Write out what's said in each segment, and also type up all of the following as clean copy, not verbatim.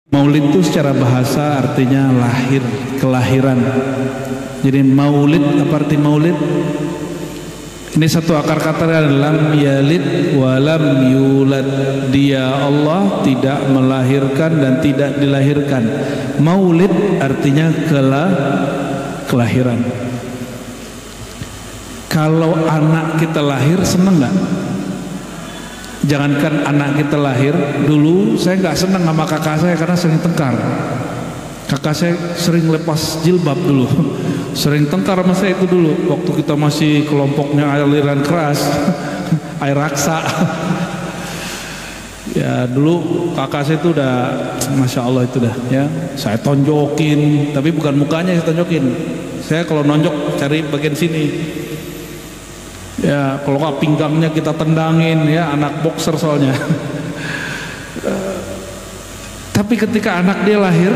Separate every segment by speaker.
Speaker 1: Maulid itu secara bahasa artinya lahir, kelahiran. Jadi maulid, apa arti maulid? Ini satu akar kata adalah yalid walam yulad. Dia Allah tidak melahirkan dan tidak dilahirkan. Maulid artinya kelahiran. Kalau anak kita lahir seneng nggak? Jangankan anak kita lahir, dulu saya nggak senang sama kakak saya karena sering tengkar. Kakak saya sering lepas jilbab dulu, sering tengkar sama saya itu dulu. Waktu kita masih kelompoknya aliran keras, air raksa. Ya dulu kakak saya itu udah, masya Allah itu dah. Ya saya tonjokin, tapi bukan mukanya saya tonjokin. Saya kalau nonjok cari bagian sini. Ya kalau nggak pinggangnya kita tendangin, ya anak boxer soalnya. Tapi ketika anak dia lahir,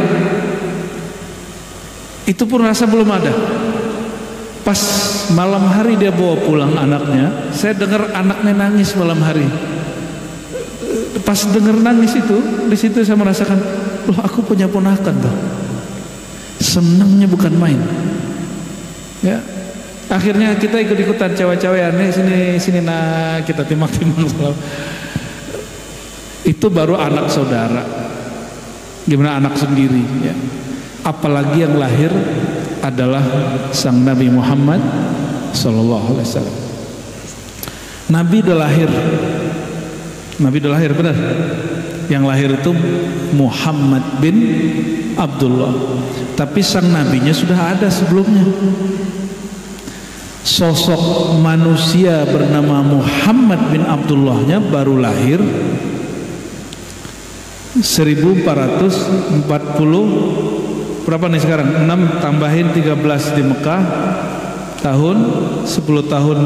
Speaker 1: itu pun rasa belum ada. Pas malam hari dia bawa pulang anaknya, saya dengar anaknya nangis malam hari. Pas dengar nangis itu, di situ saya merasakan, loh aku punya ponakan tuh. Senangnya bukan main. Ya. Akhirnya kita ikut-ikutan cewek-cewekan, sini nah kita timang-timang. Itu baru anak saudara. Gimana anak sendiri ya. Apalagi yang lahir adalah sang Nabi Muhammad sallallahu alaihi wasallam. Nabi udah lahir benar. Yang lahir itu Muhammad bin Abdullah. Tapi sang nabinya sudah ada sebelumnya. Sosok manusia bernama Muhammad bin Abdullahnya baru lahir 1440 berapa nih sekarang? 6 tambahin 13 di Mekah tahun, 10 tahun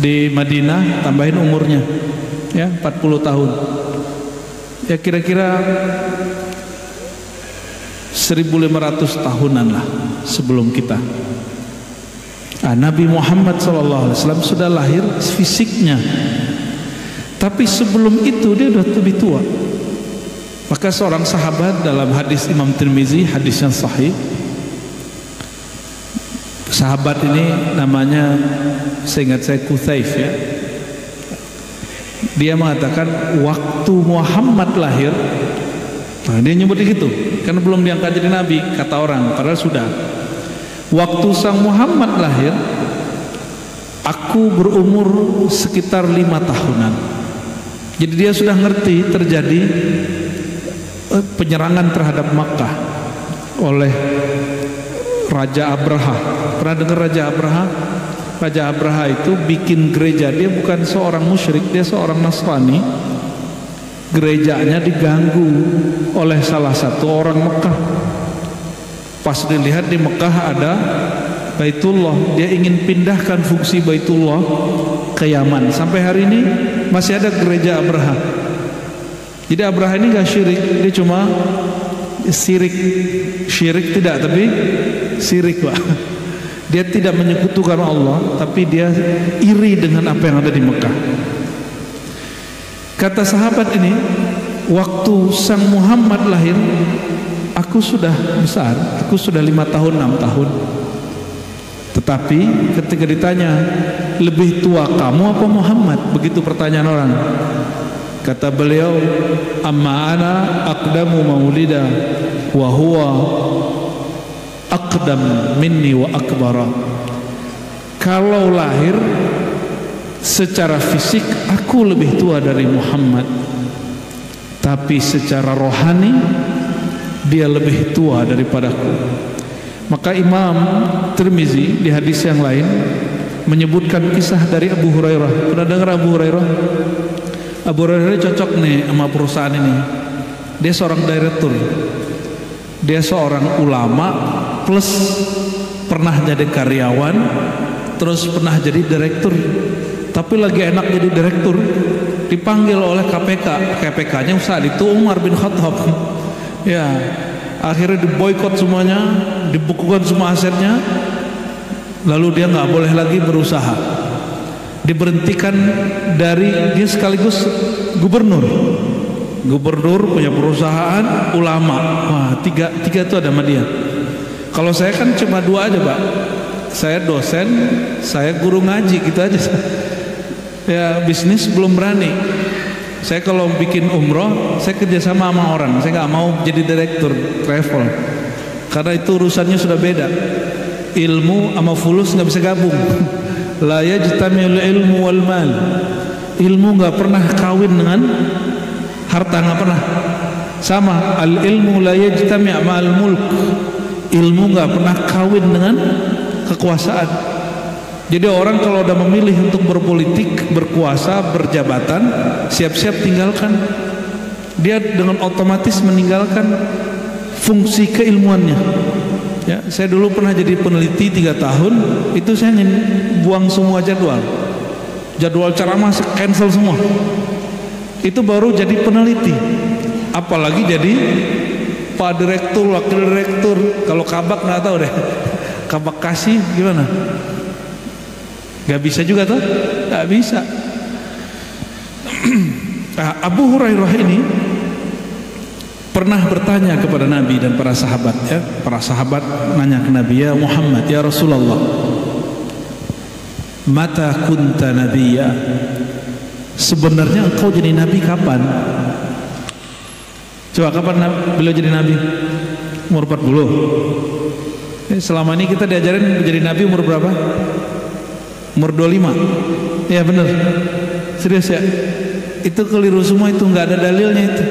Speaker 1: di Madinah, tambahin umurnya ya 40 tahun. Ya kira-kira 1500 tahunan lah sebelum kita. Nabi Muhammad SAW sudah lahir fisiknya, tapi sebelum itu dia sudah lebih tua. Maka seorang sahabat dalam hadis Imam Tirmizi, hadis yang sahih, sahabat ini namanya, seingat saya Kuthaif ya, dia mengatakan waktu Muhammad lahir, nah dia nyebut gitu karena belum diangkat jadi nabi kata orang, padahal sudah. Waktu sang Muhammad lahir, aku berumur sekitar 5 tahunan. Jadi dia sudah ngerti terjadi penyerangan terhadap Makkah oleh Raja Abraha. Pernah dengar Raja Abraha? Raja Abraha itu bikin gereja. Dia bukan seorang musyrik, dia seorang Nasrani. Gerejanya diganggu oleh salah satu orang Mekah. Pas dilihat di Mekah ada Baitullah, dia ingin pindahkan fungsi Baitullah ke Yaman. Sampai hari ini masih ada gereja Abraha. Jadi Abraha ini gak syirik, dia cuma syirik tidak, tapi syirik Pak. Dia tidak menyekutukan Allah, tapi dia iri dengan apa yang ada di Mekah. Kata sahabat ini, waktu sang Muhammad lahir, aku sudah besar, aku sudah 5 tahun, 6 tahun. Tetapi ketika ditanya, lebih tua kamu apa Muhammad? Begitu pertanyaan orang. Kata beliau, amma ana aqdamu maulida wa huwa aqdam minni wa akbara. Kalau lahir secara fisik aku lebih tua dari Muhammad, tapi secara rohani dia lebih tua daripadaku. Maka Imam Tirmizi di hadis yang lain menyebutkan kisah dari Abu Hurairah. Pernah dengar Abu Hurairah? Abu Hurairah cocok nih sama perusahaan ini. Dia seorang direktur, dia seorang ulama plus pernah jadi karyawan, terus pernah jadi direktur. Tapi lagi enak jadi direktur, dipanggil oleh KPK. KPK-nya saat itu Umar bin Khattab. Ya, akhirnya diboikot semuanya, dibukukan semua asetnya, lalu dia nggak boleh lagi berusaha, diberhentikan dari, dia sekaligus gubernur gubernur, punya perusahaan, ulama. Wah, tiga itu ada sama dia. Kalau saya kan cuma 2 aja, Pak. Saya dosen, saya guru ngaji, gitu aja. Ya, bisnis belum berani. Saya kalau bikin umroh, saya kerjasama sama orang. Saya nggak mau jadi direktur travel, karena itu urusannya sudah beda. Ilmu sama fulus nggak bisa gabung. La yajtami'ul ilmu wal mal. Ilmu nggak pernah kawin dengan harta, nggak pernah. Sama, al ilmu la yajtami' ma'al mulk. Ilmu nggak pernah kawin dengan kekuasaan. Jadi orang kalau udah memilih untuk berpolitik, berkuasa, berjabatan, siap-siap tinggalkan. Dia dengan otomatis meninggalkan fungsi keilmuannya. Ya, saya dulu pernah jadi peneliti 3 tahun, itu saya buang semua jadwal ceramah cancel semua. Itu baru jadi peneliti. Apalagi jadi Pak Direktur, Wakil Direktur. Kalau kabak nggak tahu deh. Kabak kasih gimana? Gak bisa juga tuh, gak bisa. Abu Hurairah ini pernah bertanya kepada Nabi dan para sahabat. Ya, para sahabat nanya ke Nabi, ya Muhammad, ya Rasulullah, mata kunta nabiyya? Sebenarnya engkau jadi nabi kapan? Coba kapan beliau jadi nabi? Umur 40. Selama ini kita diajarin menjadi nabi umur berapa? Umur 25. Ya benar. Serius ya? Itu keliru semua, itu nggak ada dalilnya itu.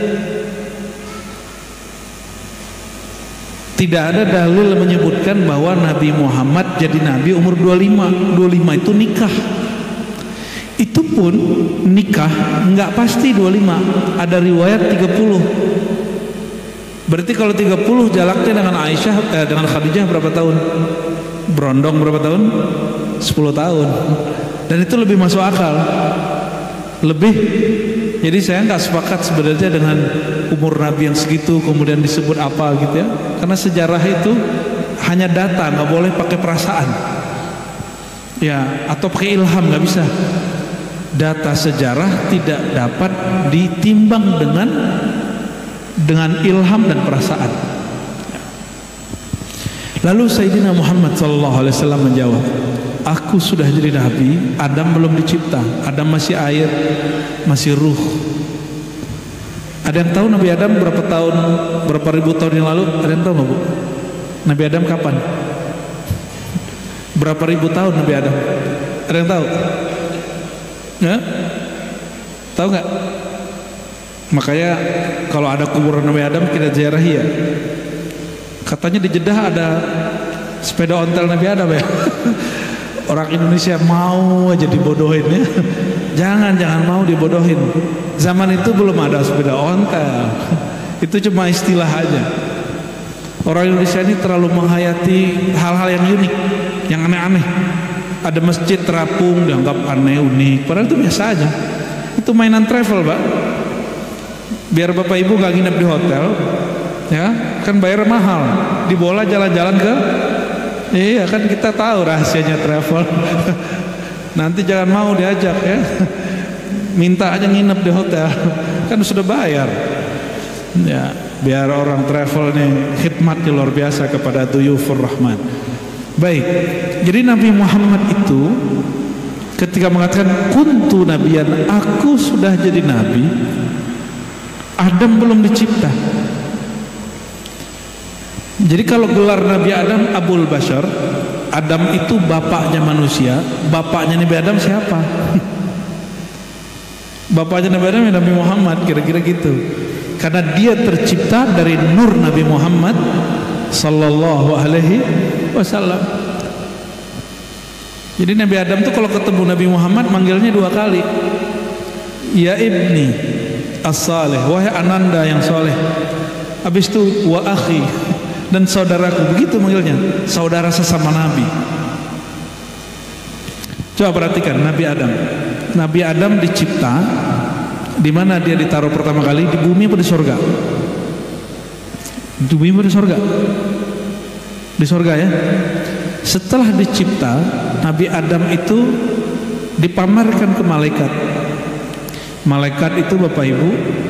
Speaker 1: Tidak ada dalil menyebutkan bahwa Nabi Muhammad jadi nabi umur 25. 25 itu nikah. Itu pun nikah nggak pasti 25. Ada riwayat 30. Berarti kalau 30 jaraknya dengan Aisyah dengan Khadijah berapa tahun? Berondong berapa tahun? 10 tahun. Dan itu lebih masuk akal. Lebih. Jadi saya nggak sepakat sebenarnya dengan umur Nabi yang segitu kemudian disebut apa gitu ya. Karena sejarah itu hanya data, nggak boleh pakai perasaan. Ya, atau pakai ilham, nggak bisa. Data sejarah tidak dapat ditimbang dengan ilham dan perasaan. Lalu Sayyidina Muhammad SAW menjawab, aku sudah jadi nabi, Adam belum dicipta. Adam masih air, masih ruh. Ada yang tahu Nabi Adam berapa ribu tahun yang lalu? Ada yang tahu nggak, Bu? Nabi Adam kapan? Berapa ribu tahun Nabi Adam? Ada yang tahu? Ya? Tahu nggak? Makanya kalau ada kuburan Nabi Adam kita ziarahi ya. Katanya di Jeddah ada sepeda ontel Nabi Adam ya. Orang Indonesia mau aja dibodohin ya. Jangan mau dibodohin. Zaman itu belum ada sepeda ontel. Itu cuma istilah aja. Orang Indonesia ini terlalu menghayati hal-hal yang unik, yang aneh-aneh. Ada masjid terapung dianggap aneh, unik. Padahal itu biasa aja. Itu mainan travel, Pak. Biar Bapak Ibu gak nginep di hotel, ya kan bayar mahal. Dibola jalan-jalan ke, iya kan kita tahu rahasianya travel. Nanti jangan mau diajak ya. Minta aja nginep di hotel, kan sudah bayar. Ya, biar orang travel nih khidmatnya luar biasa kepada duyufur rahman. Baik, jadi Nabi Muhammad itu ketika mengatakan kuntu nabiyan, aku sudah jadi nabi, Adam belum dicipta. Jadi kalau gelar Nabi Adam Abul Bashar, Adam itu bapaknya manusia. Bapaknya Nabi Adam siapa? Bapaknya Nabi Adam ya Nabi Muhammad, kira-kira gitu. Karena dia tercipta dari nur Nabi Muhammad sallallahu alaihi wasallam. Jadi Nabi Adam tuh kalau ketemu Nabi Muhammad manggilnya 2 kali. Ya ibni as-salih, wahai ananda yang soleh. Habis itu wa akhi, dan saudaraku. Begitu manggilnya, saudara sesama Nabi. Coba perhatikan Nabi Adam. Nabi Adam dicipta di mana dia ditaruh pertama kali, di bumi atau di sorga? Di bumi atau di sorga? Di sorga ya. Setelah dicipta, Nabi Adam itu dipamerkan ke malaikat. Malaikat itu Bapak Ibu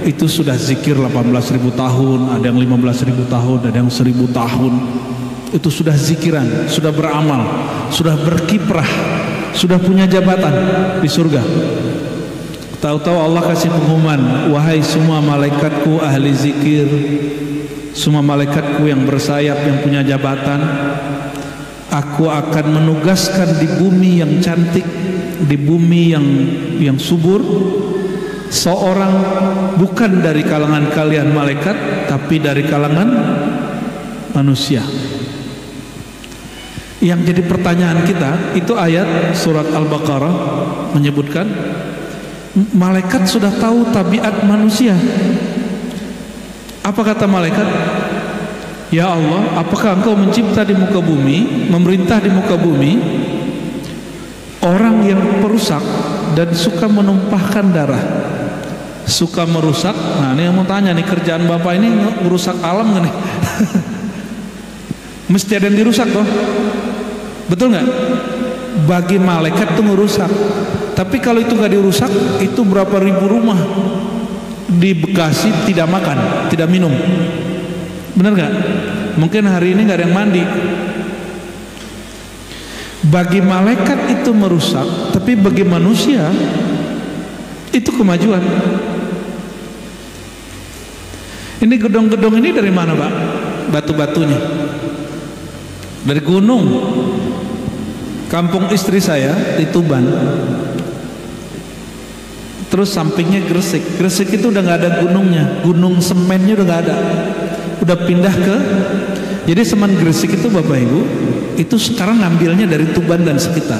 Speaker 1: itu sudah zikir 18.000 tahun, ada yang 15.000 tahun, ada yang 1.000 tahun. Itu sudah zikiran, sudah beramal, sudah berkiprah, sudah punya jabatan di surga. Tahu-tahu Allah kasih pengumuman, wahai semua malaikatku ahli zikir, semua malaikatku yang bersayap, yang punya jabatan, aku akan menugaskan di bumi yang cantik, di bumi yang subur, seorang bukan dari kalangan kalian malaikat, tapi dari kalangan manusia. Yang jadi pertanyaan kita, itu ayat surat Al-Baqarah menyebutkan malaikat sudah tahu tabiat manusia. Apa kata malaikat? Ya Allah, apakah engkau mencipta di muka bumi, memerintah di muka bumi orang yang perusak dan suka menumpahkan darah, suka merusak? Nah, ini yang mau tanya nih, kerjaan Bapak ini merusak alam gak nih? Mesti ada yang dirusak toh, betul nggak? Bagi malaikat itu merusak. Tapi kalau itu nggak dirusak, itu berapa ribu rumah di Bekasi tidak makan, tidak minum. Benar nggak? Mungkin hari ini nggak ada yang mandi. Bagi malaikat itu merusak, tapi bagi manusia itu kemajuan. Ini gedung-gedung ini dari mana, Pak? Batu-batunya dari gunung. Kampung istri saya di Tuban, terus sampingnya Gresik. Gresik itu udah nggak ada gunungnya, gunung semennya udah nggak ada, udah pindah ke. Jadi semen Gresik itu Bapak Ibu itu sekarang ngambilnya dari Tuban dan sekitar.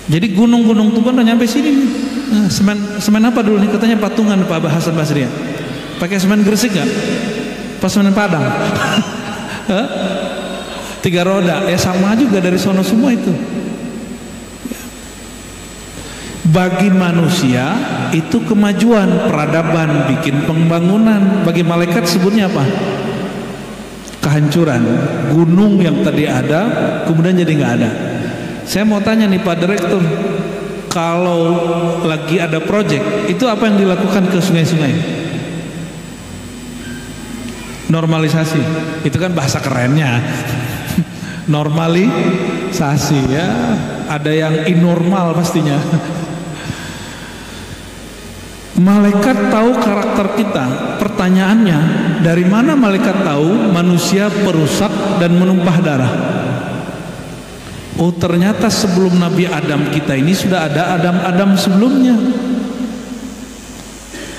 Speaker 1: Jadi gunung-gunung Tuban udah nyampe sini nih. Nah, semen apa dulu nih, katanya patungan Pak Hasan Basri ya. Pakai semen Gresik nggak? Pas semen Padang. 3 roda, ya sama juga dari sono semua itu. Bagi manusia itu kemajuan, peradaban, bikin pembangunan. Bagi malaikat sebutnya apa? Kehancuran. Gunung yang tadi ada kemudian jadi nggak ada. Saya mau tanya nih Pak Direktur, kalau lagi ada proyek, itu apa yang dilakukan ke sungai-sungai? Normalisasi. Itu kan bahasa kerennya. Normalisasi ya. Ada yang inormal pastinya. Malaikat tahu karakter kita. Pertanyaannya, dari mana malaikat tahu manusia perusak dan menumpah darah? Oh, ternyata sebelum Nabi Adam kita ini sudah ada Adam sebelumnya.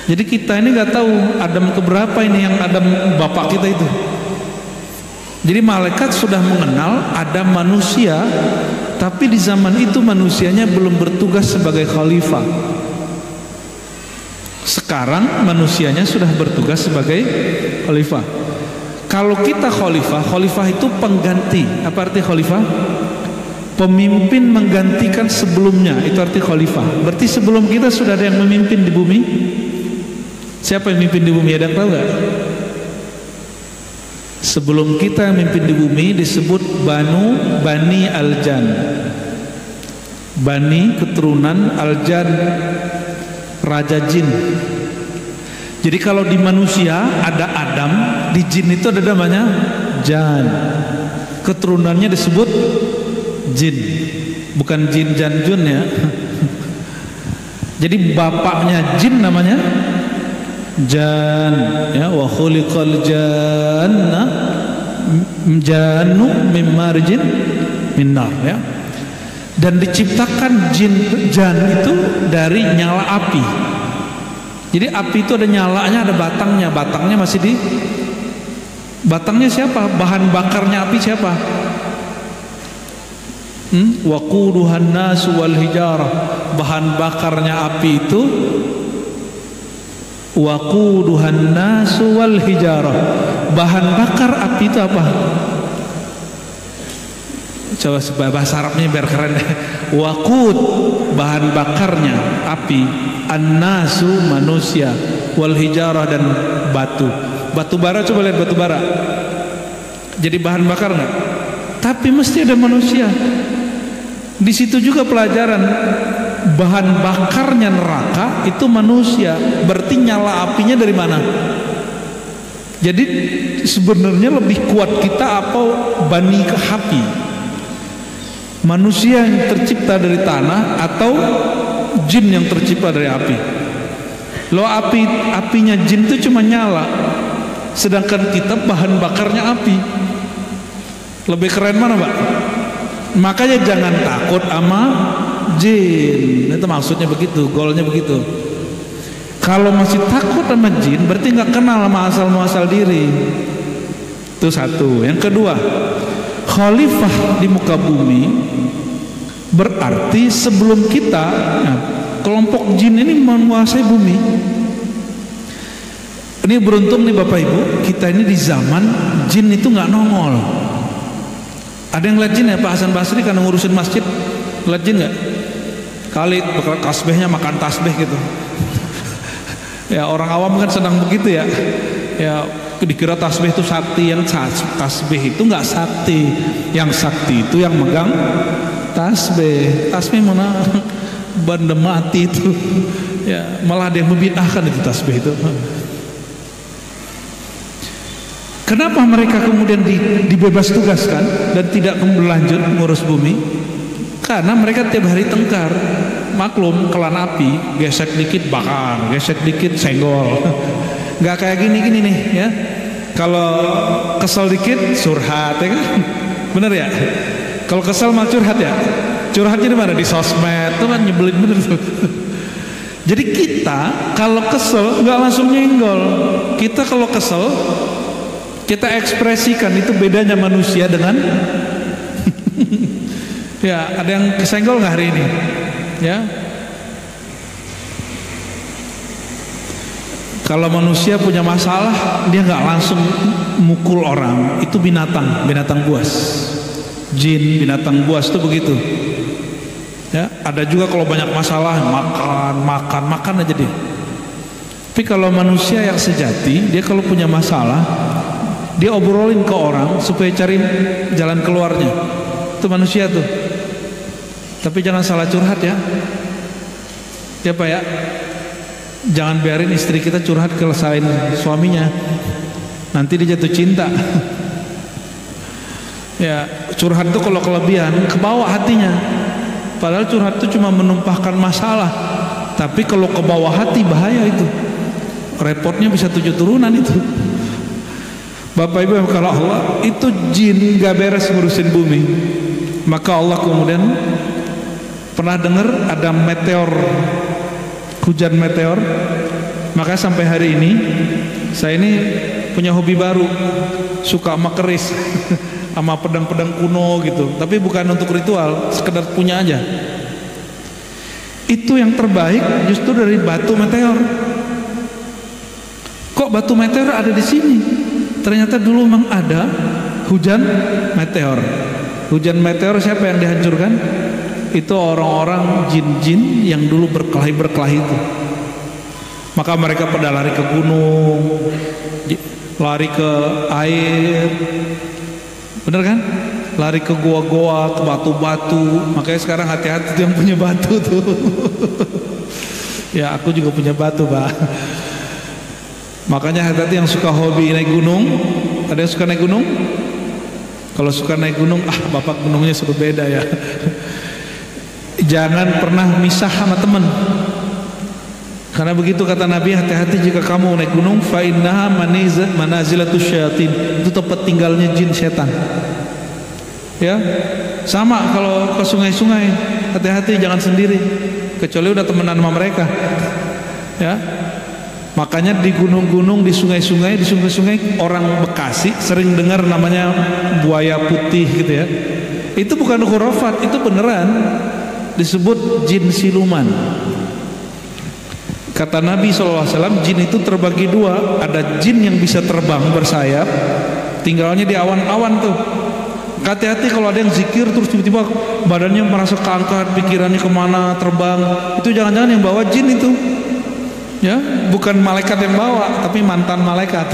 Speaker 1: Jadi kita ini nggak tahu Adam keberapa ini, yang Adam bapak kita itu. Jadi malaikat sudah mengenal ada manusia, tapi di zaman itu manusianya belum bertugas sebagai khalifah. Sekarang manusianya sudah bertugas sebagai khalifah. Kalau kita khalifah, khalifah itu pengganti. Apa arti khalifah? Pemimpin menggantikan sebelumnya, itu arti khalifah. Berarti sebelum kita sudah ada yang memimpin di bumi. Siapa yang memimpin di bumi? Ada yang tahu nggak? Sebelum kita memimpin di bumi disebut Bani Aljan. Bani keturunan Aljan, raja jin. Jadi kalau di manusia ada Adam, di jin itu ada namanya Jan. Keturunannya disebut jin, bukan jin Janjun ya. Jadi bapaknya jin namanya Jan ya, wa khuliqal janna jannu min marjin min nar ya. Dan diciptakan jan itu dari nyala api. Jadi api itu ada nyalanya, ada batangnya. Batangnya masih di batangnya siapa? Bahan bakarnya api siapa? Waquduhan nasu wal hijarah. Bahan bakarnya api itu waquduhan nasu wal hijarah. Bahan bakar api itu apa? Coba bahasa Arabnya biar keren. Waqud, bahan bakarnya api, an-nasu manusia, wal hijarah dan batu. Batu bara, coba lihat batu bara. Jadi bahan bakar nggak? Tapi mesti ada manusia. Di situ juga pelajaran bahan bakarnya neraka itu manusia, berarti nyala apinya dari mana? Jadi sebenarnya lebih kuat kita apa Bani Kahapi, manusia yang tercipta dari tanah atau jin yang tercipta dari api? Lo apinya jin itu cuma nyala, sedangkan kita bahan bakarnya api. Lebih keren mana, Pak? Makanya jangan takut sama jin. Itu maksudnya begitu, goalnya begitu. Kalau masih takut sama jin, berarti nggak kenal sama asal muasal diri. Itu satu. Yang kedua, khalifah di muka bumi berarti sebelum kita, kelompok jin ini menguasai bumi. Ini beruntung nih Bapak Ibu, kita ini di zaman jin itu nggak nongol. Ada yang lihat jin ya, Pak Hasan Basri karena ngurusin masjid, lihat jin nggak? Kali tasbihnya makan tasbih gitu. Ya orang awam kan senang begitu ya. Ya dikira tasbih itu sakti, yang tasbih itu nggak sakti. Yang sakti itu yang megang tasbih. Tasbih mana benda mati itu. Ya malah ada yang membid'ahkan itu tasbih itu. Kenapa mereka kemudian dibebas tugaskan dan tidak berlanjut ngurus bumi? Karena mereka tiap hari tengkar. Maklum kelan api, gesek dikit bakar, gesek dikit senggol. Nggak kayak gini nih ya. Kalau kesel dikit surhat ya kan? Bener ya? Kalau kesel mah curhat ya? Curhatnya di mana? Di sosmed tuh kan nyebelin bener tuh. Jadi kita kalau kesel nggak langsung nyenggol. Kita kalau kesel kita ekspresikan, itu bedanya manusia dengan ya, ada yang kesenggol nggak hari ini? Ya, kalau manusia punya masalah dia nggak langsung mukul orang, itu binatang buas, jin, binatang buas itu begitu. Ya, ada juga kalau banyak masalah makan aja deh. Tapi kalau manusia yang sejati, dia kalau punya masalah dia obrolin ke orang supaya cari jalan keluarnya. Itu manusia tuh. Tapi jangan salah curhat ya. Ya Pak ya. Jangan biarin istri kita curhat ke selain suaminya. Nanti dia jatuh cinta. Ya, curhat itu kalau kelebihan kebawa hatinya. Padahal curhat itu cuma menumpahkan masalah. Tapi kalau kebawa hati bahaya itu. Repotnya bisa 7 turunan itu. Bapak Ibu, kalau Allah itu jin gak beres ngurusin bumi, maka Allah kemudian pernah dengar ada meteor, hujan meteor. Maka sampai hari ini saya ini punya hobi baru, suka sama keris sama pedang-pedang kuno gitu, tapi bukan untuk ritual, sekedar punya aja. Itu yang terbaik justru dari batu meteor. Kok batu meteor ada di sini? Ternyata dulu memang ada hujan meteor. Hujan meteor siapa yang dihancurkan? Itu orang-orang jin-jin yang dulu berkelahi itu. Maka mereka pada lari ke gunung, lari ke air, bener kan? Lari ke goa-goa, ke batu-batu. Makanya sekarang hati-hati yang punya batu tuh. Ya aku juga punya batu Pak. Makanya hati-hati yang suka hobi naik gunung. Ada yang suka naik gunung? Kalau suka naik gunung, bapak gunungnya sudah beda ya. Jangan pernah misah sama teman. Karena begitu kata Nabi, hati-hati jika kamu naik gunung, fa innaha manazilatus syayatin. Itu tempat tinggalnya jin setan. Ya. Sama kalau ke sungai-sungai, hati-hati jangan sendiri. Kecuali udah temenan sama mereka. Ya. Makanya di gunung-gunung, di sungai-sungai orang Bekasi sering dengar namanya buaya putih gitu ya. Itu bukan khurafat, itu beneran disebut jin siluman. Kata Nabi SAW, jin itu terbagi dua. Ada jin yang bisa terbang bersayap, tinggalnya di awan-awan tuh. Hati-hati kalau ada yang zikir terus tiba-tiba badannya merasa keangkat, pikirannya kemana, terbang. Itu jangan-jangan yang bawa jin itu. Ya, bukan malaikat yang bawa, tapi mantan malaikat.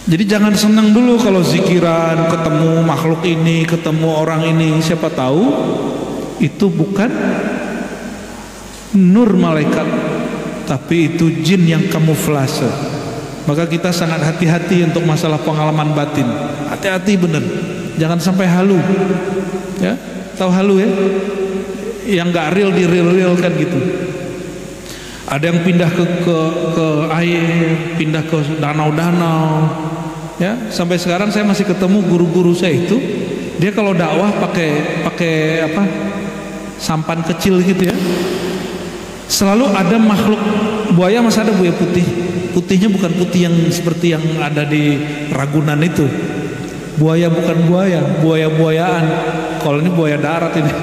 Speaker 1: Jadi jangan senang dulu kalau zikiran, ketemu makhluk ini, ketemu orang ini. Siapa tahu itu bukan nur malaikat, tapi itu jin yang kamuflase. Maka kita sangat hati-hati untuk masalah pengalaman batin. Hati-hati bener, jangan sampai halu. Ya, tahu halu ya? Yang nggak real di real kan gitu. Ada yang pindah ke air, pindah ke danau-danau. Ya, sampai sekarang saya masih ketemu guru-guru saya itu. Dia kalau dakwah pakai apa? Sampan kecil gitu ya. Selalu ada makhluk buaya, masih ada buaya putih. Putihnya bukan putih yang seperti yang ada di Ragunan itu. Buaya bukan buaya, buaya-buayaan. Kalau ini buaya darat ini.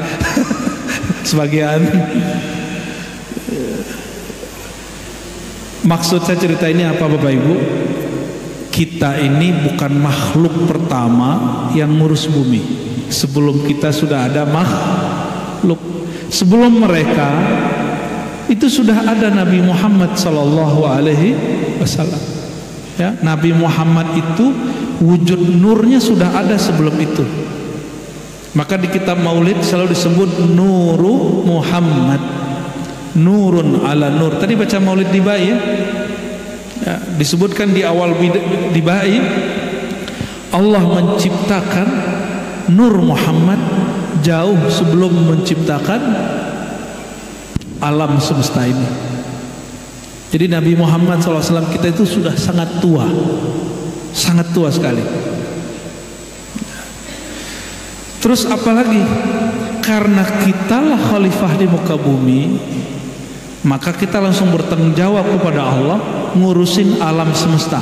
Speaker 1: Sebagian. Maksud saya cerita ini apa Bapak Ibu? Kita ini bukan makhluk pertama yang ngurus bumi. Sebelum kita sudah ada makhluk. Sebelum mereka itu sudah ada Nabi Muhammad sallallahu alaihi wasallam. Ya, Nabi Muhammad itu wujud nurnya sudah ada sebelum itu. Maka di kitab Maulid selalu disebut Nuru Muhammad. Nurun ala nur. Tadi baca Maulid di Bai ya? Ya, disebutkan di awal di Bai Allah menciptakan Nur Muhammad jauh sebelum menciptakan alam semesta ini. Jadi Nabi Muhammad SAW kita itu sudah sangat tua sekali. Terus apalagi karena kitalah khalifah di muka bumi, maka kita langsung bertanggung jawab kepada Allah ngurusin alam semesta.